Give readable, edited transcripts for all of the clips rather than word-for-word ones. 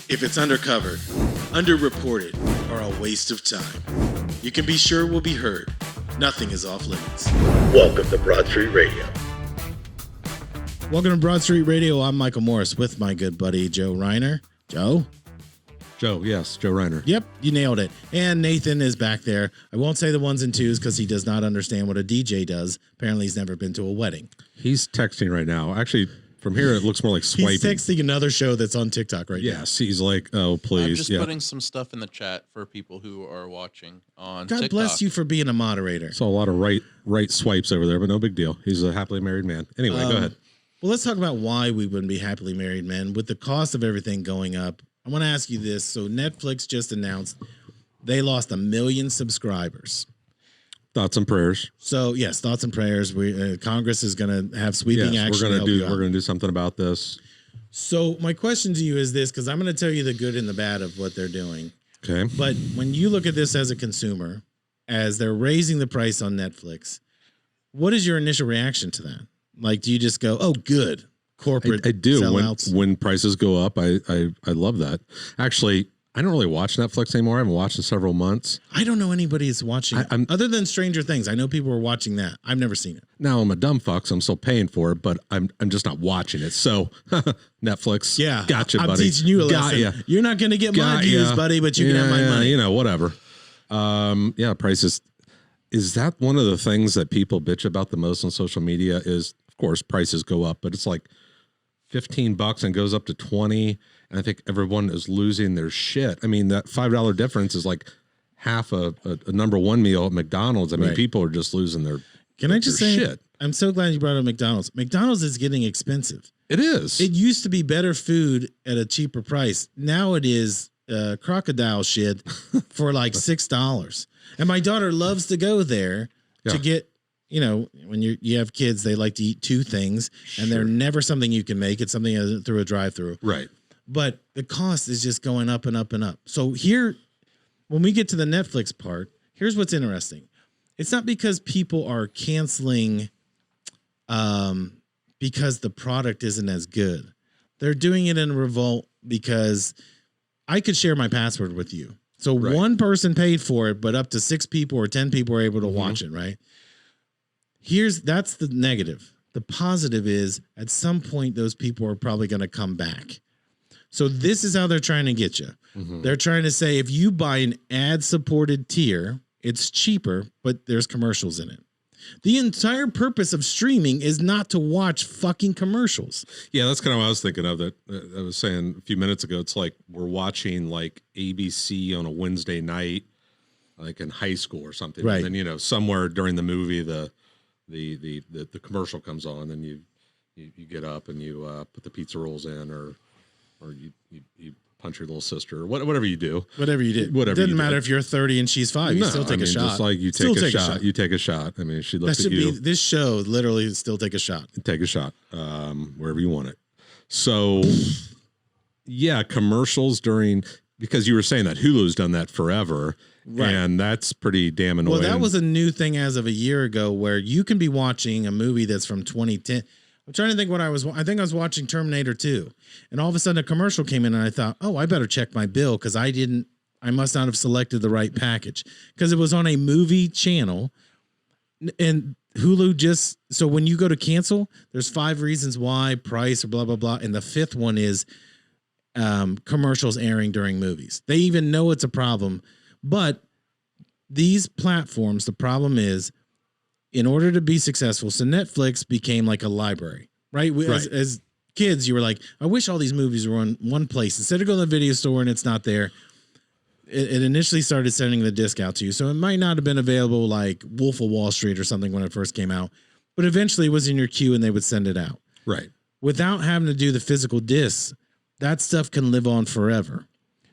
If it's undercovered, underreported, or a waste of time, you can be sure we'll be heard. Nothing is off limits. Welcome to Broad Street Radio. Welcome to Broad Street Radio. I'm Michael Morris with my good buddy Joe Reiner. Joe? Joe, yes, Joe Reiner. Yep, you nailed it. And Nathan is back there. I won't say the ones and twos because he does not understand what a DJ does. Apparently, he's never been to a wedding. He's texting right now. Actually, from here, it looks more like swiping. He's texting another show that's on TikTok right now. Yes, he's like, oh, please. I'm just putting some stuff in the chat for people who are watching on God TikTok. bless you for being a moderator. Saw a lot of right swipes over there, but no big deal. He's a happily married man. Anyway, go ahead. Well, let's talk about why we wouldn't be happily married men. With the cost of everything going up, I want to ask you this. So Netflix just announced they lost 1 million subscribers. Thoughts and prayers. So yes, thoughts and prayers. We Congress is going to have sweeping action. We're going to do something about this. So my question to you is this, because I'm going to tell you the good and the bad of what they're doing. Okay. But when you look at this as a consumer, as they're raising the price on Netflix, what is your initial reaction to that? Like, do you just go, "Oh, good"? Corporate I do. sellouts. When prices go up, I love that. Actually, I don't really watch Netflix anymore. I haven't watched in several months. I don't know anybody that's watching it. Other than Stranger Things. I know people are watching that. I've never seen it. Now I'm a dumb fuck, so I'm still paying for it, but I'm just not watching it. So Netflix, Yeah, gotcha, I'm buddy. teaching you a Got lesson. ya. You're not going to get my views, buddy, but you can have my money. You know, whatever. Yeah, prices. Is that one of the things that people bitch about the most on social media? Is, of course, prices go up, but it's like $15 and goes up to 20, and I think everyone is losing their shit. I mean, that $5 difference is like half a number one meal at McDonald's. I mean, Right. people are just losing their. Can I just say, shit. I'm so glad you brought up McDonald's. McDonald's is getting expensive. It is. It used to be better food at a cheaper price. Now it is crocodile shit for like $6. And my daughter loves to go there to get, you know, when you have kids, they like to eat two things, and they're never something you can make. It's something through a drive-through. Right. But the cost is just going up and up and up. So here, when we get to the Netflix part, here's what's interesting. It's not because people are canceling because the product isn't as good. They're doing it in revolt because I could share my password with you. So one person paid for it, but up to 6 people or 10 people are able to watch it, right? That's the negative. The positive is at some point those people are probably going to come back. So this is how they're trying to get you. They're trying to say if you buy an ad-supported tier, it's cheaper, but there's commercials in it. The entire purpose of streaming is not to watch fucking commercials. Yeah, that's kind of what I was thinking of. That I was saying a few minutes ago. It's like we're watching like ABC on a Wednesday night, like in high school or something. Right. And then, you know, somewhere during the movie, the commercial comes on, and you get up and you put the pizza rolls in, or you punch your little sister, or whatever you do. Whatever you did. Whatever. It doesn't you matter did. if you're 30 and she's 5. You still take a shot. Just like you take a shot. You take a shot. I mean, she That looks should at you. be this show. Literally, still take a shot. Take a shot wherever you want it. So yeah, commercials because you were saying that Hulu's done that forever, Right. and that's pretty damn annoying. Well, that was a new thing as of a year ago where you can be watching a movie that's from 2010. I'm trying to think what I think I was watching Terminator 2, and all of a sudden a commercial came in, and I thought, oh, I better check my bill because I must not have selected the right package because it was on a movie channel. And Hulu so when you go to cancel, there's 5 reasons why, price, or blah, blah, blah. And the 5th one is commercials airing during movies. They even know it's a problem. But these platforms, the problem is, in order to be successful, so Netflix became like a library, right? As kids, you were like, I wish all these movies were on one place. Instead of going to the video store and it's not there, it initially started sending the disc out to you. So it might not have been available like Wolf of Wall Street or something when it first came out, but eventually it was in your queue and they would send it out. right. Without having to do the physical discs, that stuff can live on forever.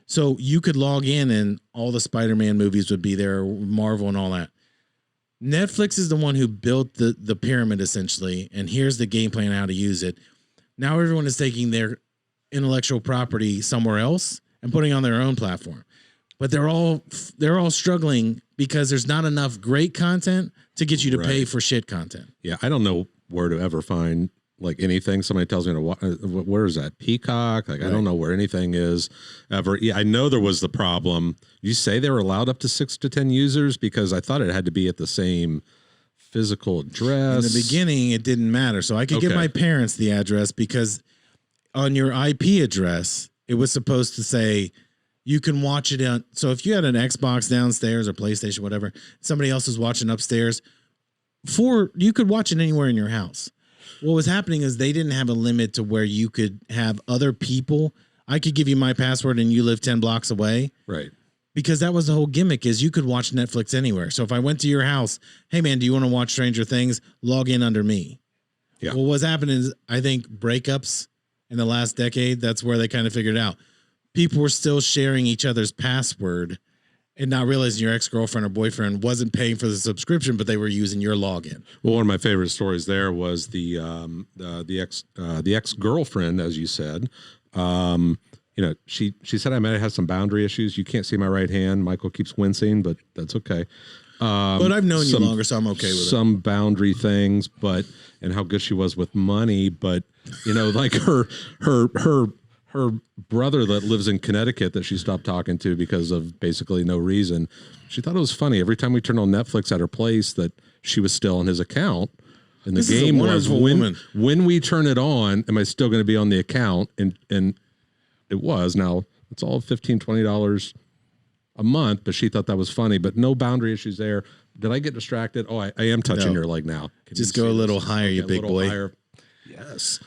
So you could log in and all the Spider-Man movies would be there, Marvel and all that. Netflix is the one who built the pyramid essentially, and here's the game plan how to use it. Now everyone is taking their intellectual property somewhere else and putting it on their own platform. But they're all struggling because there's not enough great content to get you to pay for shit content. Yeah, I don't know where to ever find like anything. Somebody tells me to watch. Where is that? Peacock? Like I don't know where anything is ever. Yeah, I know there was the problem. You say they were allowed up to 6 to 10 users because I thought it had to be at the same physical address. In the beginning, it didn't matter. So I could give my parents the address because on your IP address, it was supposed to say you can watch it on. So if you had an Xbox downstairs or PlayStation, whatever, somebody else is watching upstairs, you could watch it anywhere in your house. What was happening is they didn't have a limit to where you could have other people. I could give you my password and you live 10 blocks away. Right. Because that was the whole gimmick is you could watch Netflix anywhere. So if I went to your house, hey man, do you want to watch Stranger Things? Log in under me. Yeah. Well, what's happening is I think breakups in the last decade, that's where they kind of figured it out. People were still sharing each other's password and not realizing your ex-girlfriend or boyfriend wasn't paying for the subscription, but they were using your login. Well, one of my favorite stories there was the ex-girlfriend, as you said. She said I might have some boundary issues. You can't see my right hand. Michael keeps wincing, but that's okay. But I've known you longer, so I'm okay with it. Some boundary things, and how good she was with money, but like her brother that lives in Connecticut that she stopped talking to because of basically no reason. She thought it was funny every time we turned on Netflix at her place that she was still on his account. And the game was when we turn it on, am I still going to be on the account? And it was. Now it's all $15, $20 a month, but she thought that was funny, but no boundary issues there. Did I get distracted? Oh, I am touching your leg now. Just go a little higher, you big boy. Higher. Yes.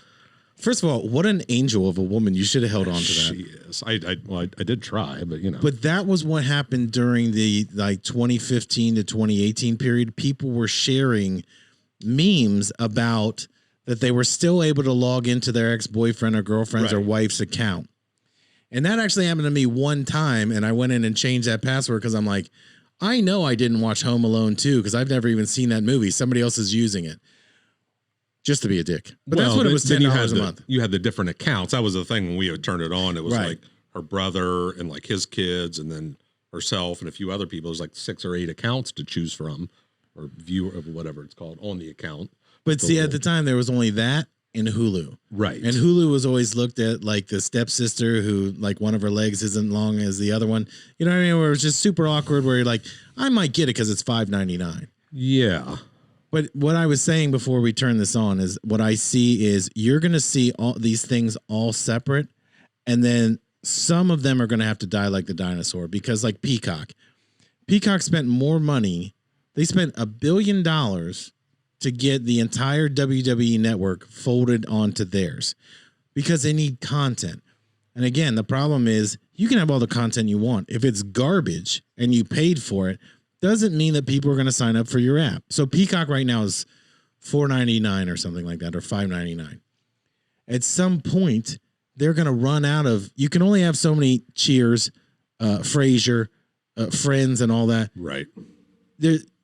First of all, what an angel of a woman. You should have held on to that. She is. I did try, but But that was what happened during the 2015 to 2018 period. People were sharing memes about that they were still able to log into their ex-boyfriend or girlfriend's or wife's account. And that actually happened to me one time, and I went in and changed that password because I'm like, I know I didn't watch Home Alone 2 because I've never even seen that movie. Somebody else is using it. Just to be a dick. But that's what it was, $10 a month. You had the different accounts. That was the thing when we would turn it on. It was like her brother and like his kids and then herself and a few other people. It was like 6 or 8 accounts to choose from or view or whatever it's called on the account. But see, at the time, there was only that and Hulu. Right. And Hulu was always looked at like the stepsister who like one of her legs isn't long as the other one. You know what I mean? Where it was just super awkward where you're like, I might get it because it's $5.99. Yeah. But what I was saying before we turn this on is what I see is you're going to see all these things all separate. And then some of them are going to have to die like the dinosaur because like Peacock spent more money. They spent $1 billion to get the entire WWE network folded onto theirs because they need content. And again, the problem is you can have all the content you want. If it's garbage and you paid for it, doesn't mean that people are going to sign up for your app. So Peacock right now is $4.99 or something like that, or $5.99. At some point, they're going to run out of. You can only have so many Cheers, Frasier, Friends, and all that. Right.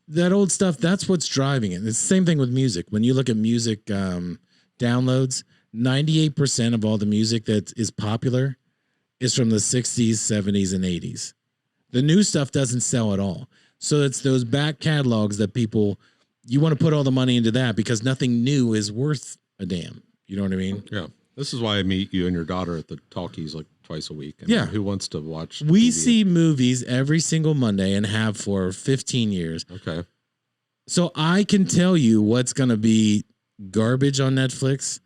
That old stuff. That's what's driving it. It's the same thing with music. When you look at music downloads, 98% of all the music that is popular is from the 60s, 70s, and 80s. The new stuff doesn't sell at all. So it's those back catalogs that you want to put all the money into that because nothing new is worth a damn. You know what I mean? Yeah. This is why I meet you and your daughter at the talkies like twice a week. Yeah. Who wants to watch? We TV? see movies every single Monday and have for 15 years. Okay. So I can tell you what's going to be garbage on Netflix,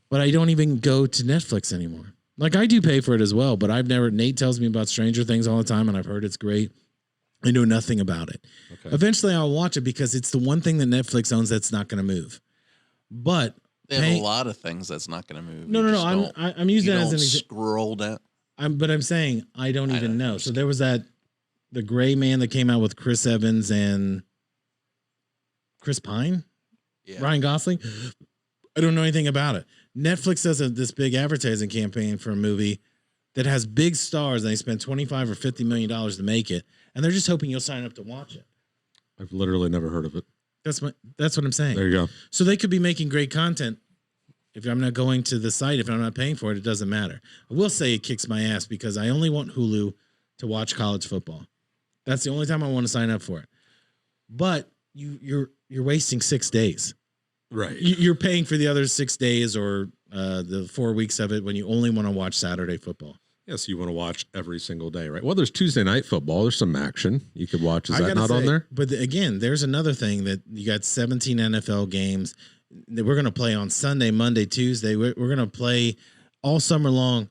but I don't even go to Netflix anymore. Like I do pay for it as well, but Nate tells me about Stranger Things all the time and I've heard it's great. I know nothing about it. Okay. Eventually I'll watch it because it's the one thing that Netflix owns that's not going to move. But they have a lot of things that's not going to move. No. I'm using that as an example. Scroll down. But I'm saying I don't even know. So there was the Gray Man that came out with Chris Evans and Chris Pine, Ryan Gosling. I don't know anything about it. Netflix does this big advertising campaign for a movie that has big stars and they spend $25 or $50 million to make it. And they're just hoping you'll sign up to watch it. I've literally never heard of it. That's what I'm saying. There you go. So they could be making great content. If I'm not going to the site, if I'm not paying for it, it doesn't matter. I will say it kicks my ass because I only want Hulu to watch college football. That's the only time I want to sign up for it. But you're wasting 6 days. Right. You're paying for the other 6 days or the 4 weeks of it when you only want to watch Saturday football. Yes, you want to watch every single day, right? Well, there's Tuesday night football. There's some action you could watch. Is I that gotta not on say, there? But again, there's another thing that you got 17 NFL games that we're going to play on Sunday, Monday, Tuesday. We're going to play all summer long.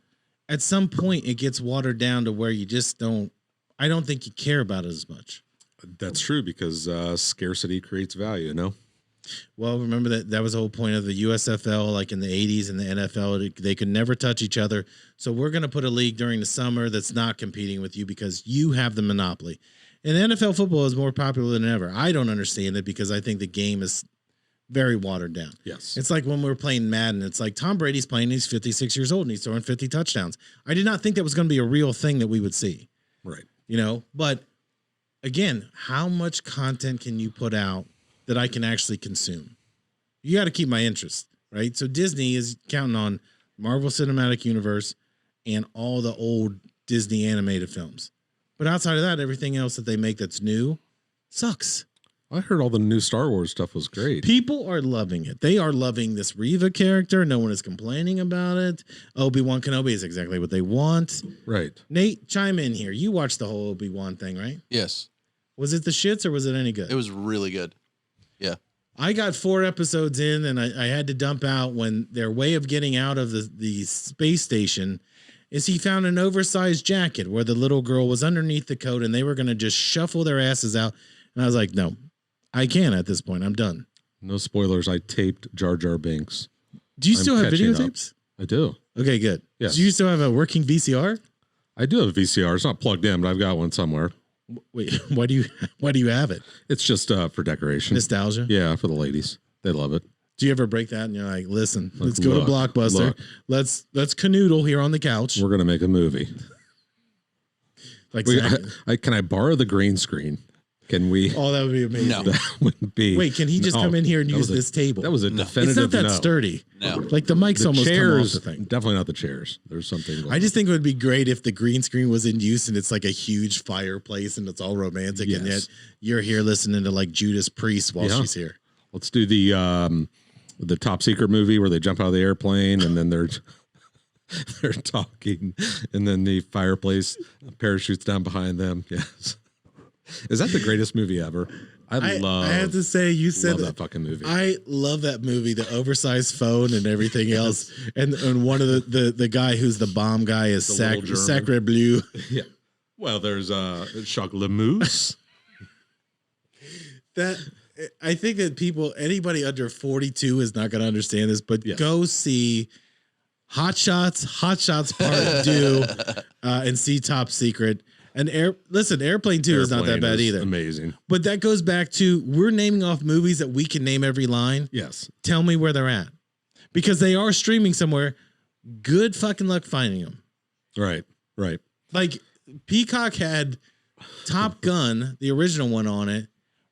At some point, it gets watered down to where you just don't. I don't think you care about it as much. That's true because scarcity creates value. You know. Well, remember that was the whole point of the USFL, like in the 80s and the NFL, they could never touch each other. So we're going to put a league during the summer that's not competing with you because you have the monopoly. And NFL football is more popular than ever. I don't understand it because I think the game is very watered down. Yes. It's like when we're playing Madden. It's like Tom Brady's playing, he's 56 years old and he's throwing 50 touchdowns. I did not think that was going to be a real thing that we would see. Right. You know, but again, how much content can you put out that I can actually consume? You got to keep my interest, right? So Disney is counting on Marvel Cinematic Universe and all the old Disney animated films. But outside of that, everything else that they make that's new sucks. I heard all the new Star Wars stuff was great. People are loving it. They are loving this Reva character. No one is complaining about it. Obi-Wan Kenobi is exactly what they want. Right. Nate, chime in here. You watched the whole Obi-Wan thing, right? Yes, Was it the shits or was it any good? it was really good. Yeah. I got 4 episodes in and I had to dump out when their way of getting out of the space station is he found an oversized jacket where the little girl was underneath the coat and they were going to just shuffle their asses out. And I was like, no, I can't at this point. I'm done. No spoilers. I taped Jar Jar Binks. Do you I'm still have catching up. videotapes? I do. Okay, good. Yes. Do you still have a working VCR? I do have a VCR. It's not plugged in, but I've got one somewhere. Wait, why do you have it? It's just for decoration. Nostalgia? Yeah, for the ladies. They love it. Do you ever break that and you're like, listen, Like, let's go look, to Blockbuster. look. Let's canoodle here on the couch. We're gonna make a movie. Like, We, Zach- can I borrow the green screen? Can we? oh, that would be amazing. No. That would be. Wait, can he just No, come in here and that use was a- this table? That was a No. definitive. It's not that no. sturdy. No. Like the mic's The almost chairs, come off the thing. definitely not the chairs. There's something. I just think it would be great if the green screen was in use and it's like a huge fireplace and it's all romantic, and Yes. yet you're here listening to like Judas Priest while Yeah. she's here. Let's do the Top Secret movie where they jump out of the airplane and then they're talking, and then the fireplace parachutes down behind them. Yes. Is that the greatest movie ever? I have to say, you said love that fucking movie. I love that movie, the oversized phone and everything else. And one of the guy who's the bomb guy is The little German. Sacre Bleu. Yeah. Well, there's Jacques Lemousse. That I think that anybody under 42 is not going to understand this, but Yes. go see Hot Shots Part 2, and see Top Secret. And Airplane 2 is not that Airplane bad is either. Amazing. But that goes back to we're naming off movies that we can name every line. Yes. Tell me where they're at, because they are streaming somewhere. Good fucking luck finding them. Right. Right. Like Peacock had Top Gun, the original one, on it,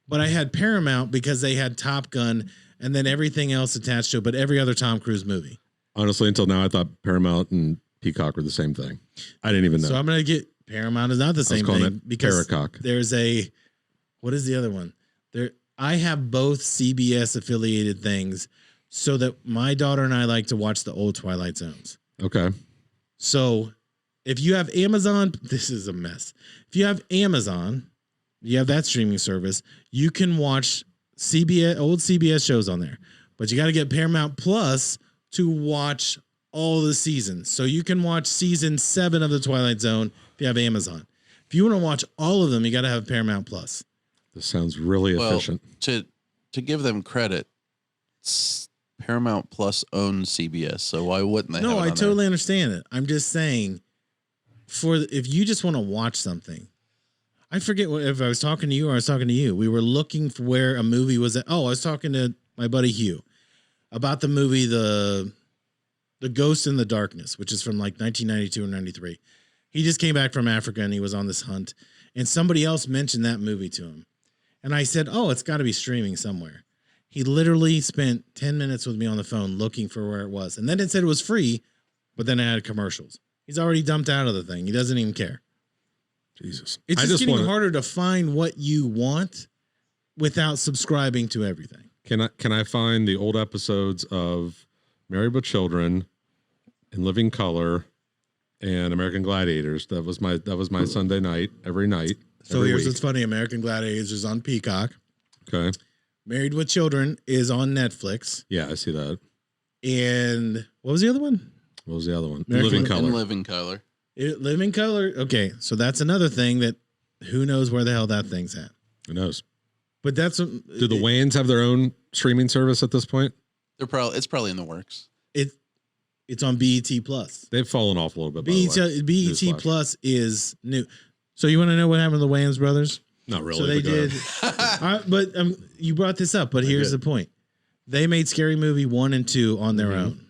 but I had Paramount because they had Top Gun and then everything else attached to it, but every other Tom Cruise movie. Honestly, until now, I thought Paramount and Peacock were the same thing. I didn't even know. So I'm gonna get Paramount is not the same calling thing it because Paracock. there's what is the other one? I have both CBS affiliated things so that my daughter and I like to watch the old Twilight Zones. Okay. So if you have Amazon, this is a mess. If you have Amazon, you have that streaming service, you can watch old CBS shows on there. But you got to get Paramount Plus to watch all the seasons. So you can watch season 7 of the Twilight Zone if you have Amazon. If you want to watch all of them, you got to have Paramount Plus. This sounds really efficient. To give them credit, Paramount Plus owns CBS, so why wouldn't they? No, have it I on totally understand it. I'm just saying, if you just want to watch something, I forget if I was talking to you or I was talking to you. We were looking for where a movie was at. Oh, I was talking to my buddy Hugh about the movie the Ghost in the Darkness, which is from like 1992 or 93. He just came back from Africa and he was on this hunt, and somebody else mentioned that movie to him, and I said, "Oh, it's got to be streaming somewhere." He literally spent 10 minutes with me on the phone looking for where it was, and then it said it was free, but then it had commercials. He's already dumped out of the thing. He doesn't even care. Jesus. It's just getting harder to find what you want without subscribing to everything. Can I find the old episodes of Married with Children and Living Color and American Gladiators? That was my Sunday night every night. So every here's week. what's funny: American Gladiators is on Peacock. Okay. Married with Children is on Netflix. Yeah, I see that. And what was the other one? What was the other one? American Living In Color. Living Color. Living Color. Okay, so that's another thing that who knows where the hell that thing's at. Who knows? But that's what Do the Wayans have their own streaming service at this point? It's probably in the works. it's on BET Plus. They've fallen off a little bit. By the way. BET Newsflash. Plus is new. So you want to know what happened to the Wayans brothers? Not really. So they but go did, ahead. but you brought this up. But here's the did. point: they made Scary Movie 1 and 2 on their own,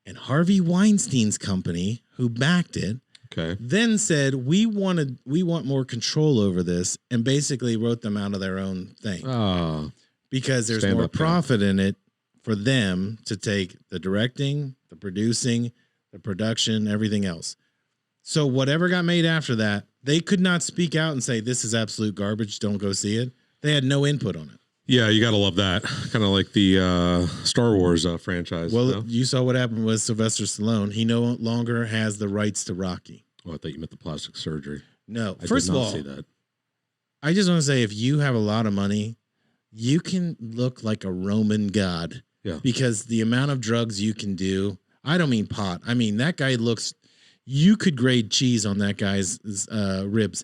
and Harvey Weinstein's company, who backed it, Okay. then said we want more control over this, and basically wrote them out of their own thing Oh, because there's Stand more up, man. profit in it for them to take the directing, the producing, the production, everything else. So whatever got made after that, they could not speak out and say this is absolute garbage. Don't go see it. They had no input on it. yeah. You gotta love that. Kind of like the Star Wars franchise. Well, no? you saw what happened with Sylvester Stallone. He no longer has the rights to Rocky. Oh, I thought you meant the plastic surgery. No, I first did of not all, see that. I just want to say if you have a lot of money, you can look like a Roman god. Yeah. Because the amount of drugs you can do, I don't mean pot. I mean, that guy looks, you could grade cheese on that guy's ribs.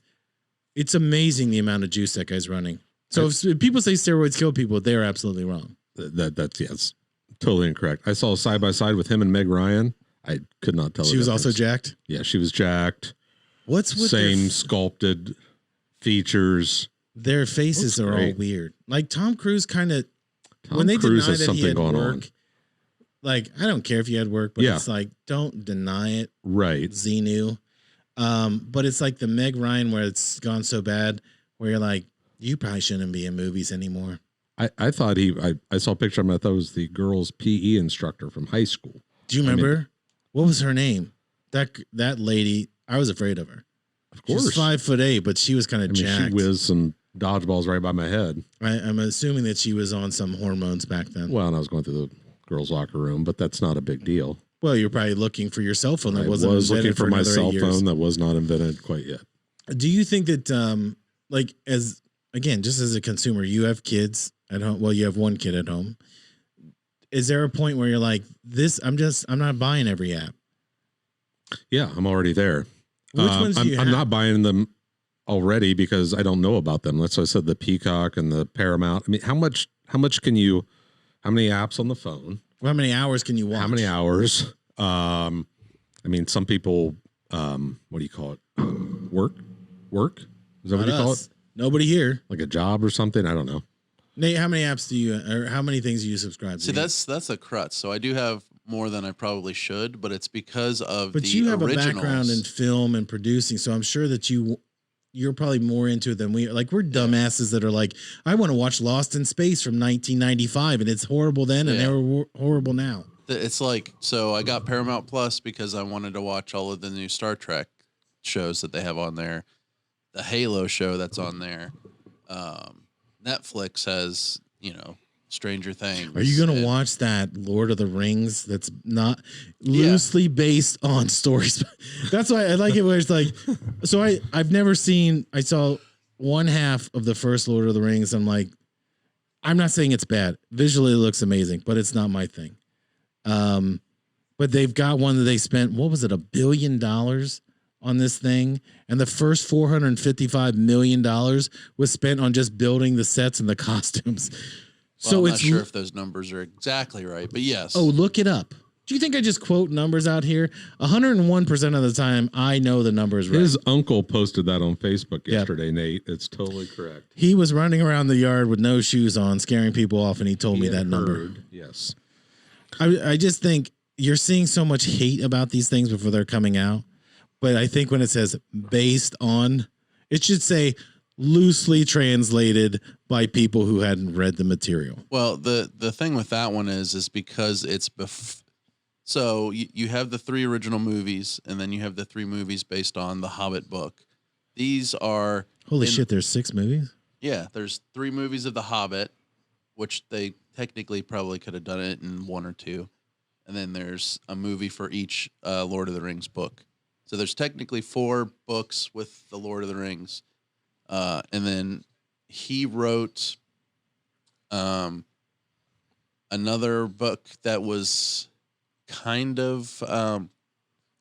It's amazing the amount of juice that guy's running. So if people say steroids kill people, they're absolutely wrong. That's yes, totally incorrect. I saw a side by side with him and Meg Ryan. I could not tell. She the was also difference. jacked. Yeah, she was jacked. What's with Same sculpted features. their faces Looks are all great. weird. Like Tom Cruise kind of, Tom when they Cruise deny has that he something had going work, on. like I don't care if you had work, but Yeah. it's like don't deny it. Right. Xenu. But it's like the Meg Ryan where it's gone so bad where you're like, you probably shouldn't be in movies anymore. I thought I saw a picture of him. I thought it was the girl's PE instructor from high school. Do you remember? What was her name? That lady, I was afraid of her. Of She was course. 5'8", but she was kind of I mean, jacked. she whizzed some dodgeballs right by my head. I'm assuming that she was on some hormones back then. Well, and I was going through the girls' locker room, but that's not a big deal. Well, you're probably looking for your cell phone that I wasn't was looking invented for my another 8 cell years. phone that was not invented quite yet. Do you think that, like, as again, just as a consumer, you have kids at home? Well, you have one kid at home. Is there a point where you're like, this? I'm not buying every app. Yeah, I'm already there. Which ones do you I'm have? not buying them already because I don't know about them. That's why I said the Peacock and the Paramount. I mean, how many apps on the phone? How many hours can you watch? How many hours? I mean, some people, what do you call it? Work? Is that Not what you call us. it? Nobody here. Like a job or something? I don't know. Nate, how many apps do you, or how many things do you subscribe to? See, that's a crutch. So I do have more than I probably should, but it's because of But the you have originals. a background in film and producing, so I'm sure that you're probably more into it than we are. Like we're dumbasses that are like, I want to watch Lost in Space from 1995, and it's horrible then, and Yeah. they're horrible now. It's like, so I got Paramount Plus because I wanted to watch all of the new Star Trek shows that they have on there, the Halo show that's on there. Netflix has, Stranger Things. Are you going to and- watch that Lord of the Rings that's not Yeah. loosely based on stories? That's why I like it where it's like, so I've never seen, I saw one half of the first Lord of the Rings. I'm like, I'm not saying it's bad. Visually it looks amazing, but it's not my thing. But they've got one that they spent, what was it, $1 billion on this thing? And the first $455 million was spent on just building the sets and the costumes. Well, So I'm it's not sure if those numbers are exactly right, but yes. Oh, look it up. Do you think I just quote numbers out here? 101% of the time, I know the numbers right. His uncle posted that on Facebook Yep. yesterday, Nate. It's totally correct. He was running around the yard with no shoes on, scaring people off, and he told me He that had number. heard. Yes. I just think you're seeing so much hate about these things before they're coming out. But I think when it says based on, it should say loosely translated by people who hadn't read the material. Well, the thing with that one is because it's so you have the 3 original movies, and then you have the 3 movies based on the Hobbit book. These are Holy in- shit, there's 6 movies? Yeah, there's 3 movies of the Hobbit, which they technically probably could have done it in 1 or 2. And then there's a movie for each Lord of the Rings book. So there's technically 4 books with the Lord of the Rings. And then he wrote another book that was kind of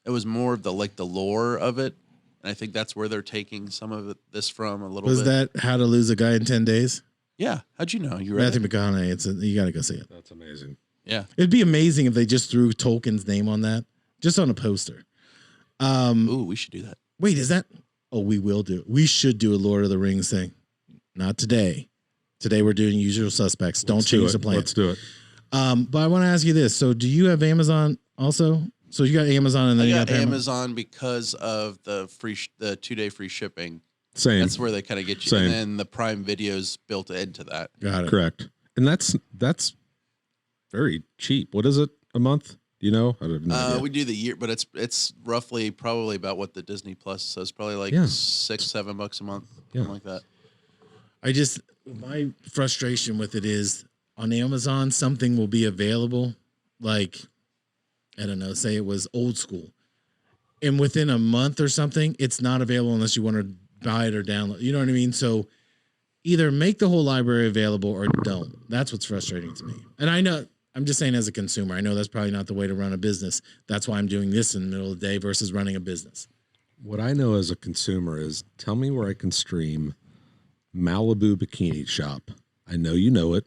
it was more of the lore of it. And I think that's where they're taking some of this from a little Was bit. that How to Lose a Guy in 10 Days? Yeah. How'd you know? You read Matthew it? McConaughey. You got to go see it. That's amazing. Yeah. It'd be amazing if they just threw Tolkien's name on that, just on a poster. Ooh, we should do that. Wait, is that? Oh, we will do it. We should do a Lord of the Rings thing. Not today. Today we're doing Usual Suspects. Don't Let's do change it. the plan. Let's do it. But I want to ask you this. So do you have Amazon also? So you got Amazon and then I you got got Paramount? Amazon because of the 2-day free shipping. Same. That's where they kind of get you. Same. And then the Prime Video's built into that. Got it. Correct. And that's very cheap. What is it a month? Do you know? I don't know. We do the year, but it's roughly probably about what the Disney Plus. So it's probably like Yeah. $6-7 a month, Yeah. something like that. My frustration with it is on Amazon, something will be available. Like, I don't know, say it was Old School. And within a month or something, it's not available unless you want to buy it or download. You know what I mean? So either make the whole library available or don't. That's what's frustrating to me. And I know, I'm just saying as a consumer, I know that's probably not the way to run a business. That's why I'm doing this in the middle of the day versus running a business. What I know as a consumer is tell me where I can stream Malibu Bikini Shop. I know you know it.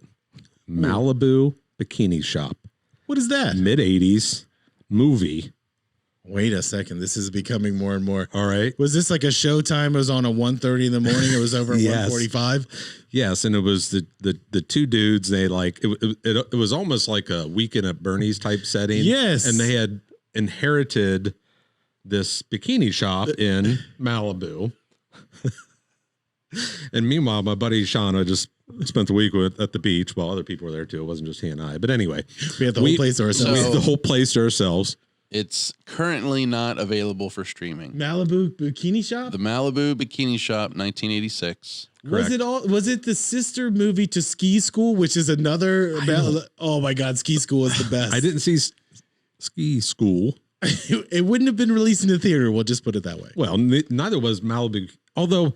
Malibu Bikini Shop. What is that? Mid 80s movie. Wait a second. This is becoming more and more. All right. Was this like a Showtime? It was on at 1:30 in the morning. It was over at Yes. 1:45. Yes, and it was the two dudes. They like it was almost like a Weekend at Bernie's type setting. Yes. and they had inherited this bikini shop in Malibu. And meanwhile, my buddy Shauna just spent the week at the beach while other people were there too. It wasn't just he and I. But anyway, We had the whole place to we ourselves. had the whole place to ourselves. It's currently not available for streaming. Malibu Bikini Shop? The Malibu Bikini Shop, 1986. Correct. Was it the sister movie to Ski School, which is another oh my god, Ski School is the best. I didn't see Ski School. It wouldn't have been released in the theater, we'll just put it that way. Well, neither was Malibu. Although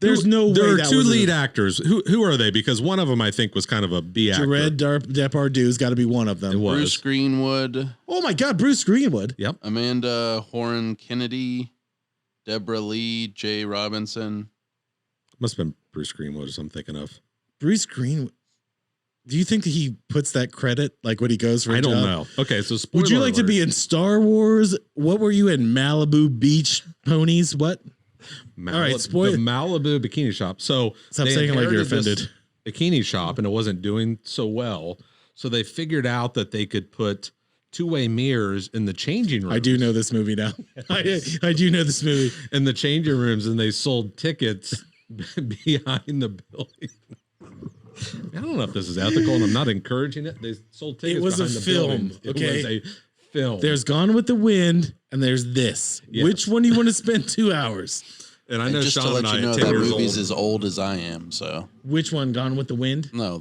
There's no way there are that two was lead actors. Who are they? Because one of them I think was kind of a B actor. Jared Depardew's got to be one of them. It was. Bruce Greenwood, Oh my god, Bruce Greenwood. Yep. Amanda Horan Kennedy, Deborah Lee, Jay Robinson. Must have been Bruce Greenwood as I'm thinking of. Bruce Greenwood. Do you think that he puts that credit like when he goes for a I don't job? know. Okay, so Would you spoiler like to alert. be in Star Wars? What were you in? Malibu Beach Ponies? What? All right, spoil- the Malibu Bikini Shop. So Stop they saying it like you're inherited this offended. Bikini shop, and it wasn't doing so well. So they figured out that they could put two-way mirrors in the changing room. I do know this movie now. I do know this movie. In the changing rooms, and they sold tickets behind the building. I don't know if this is ethical, and I'm not encouraging it. They sold tickets. It was a behind the film, building. okay? It was a film. There's Gone with the Wind, and there's this. Yes. Which one do you want to spend 2 hours? and I And know just Sean to let and I you are know, 10 that years movie's old. as old as I am. So Which one? Gone with the Wind? no,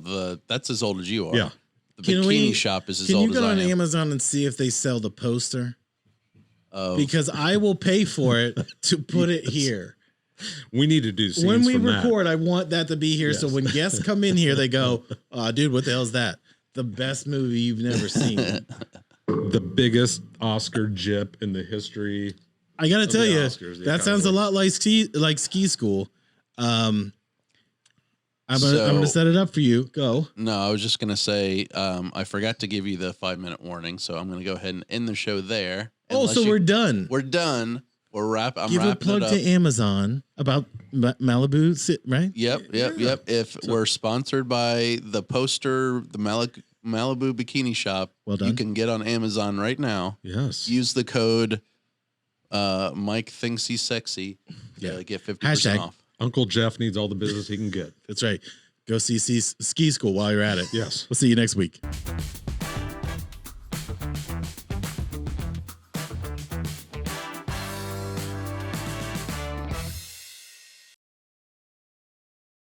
that's as old as you are. Yeah. The Can Bikini we- Shop is as Can old you as go I on am. Amazon and see if they sell the poster? Oh, Because I will pay for it to put it here. We need to do scenes When we from that. record, I want that to be here. So Yes. when guests come in here, they go, "Oh, dude, what the hell's that? The best movie you've never seen." The biggest Oscar jip in the history. I got to tell the you, Oscars, the that sounds a Academy. lot like ski school. I'm gonna So- set it up for you. Go. no, I was just gonna say I forgot to give you the 5-minute warning, so I'm gonna go ahead and end the show there. Oh, Unless so you- we're done. we're done. I'm Give a wrapping plug it up. to Amazon about Malibu, right? Yep. If we're sponsored by the poster, the Malibu Bikini Shop, Well done. you can get on Amazon right now. Yes. Use the code Mike thinks he's sexy. Yeah. Get 50% Hashtag. off. Uncle Jeff needs all the business he can get. That's right. Go see ski school while you're at it. Yes. We'll see you next week.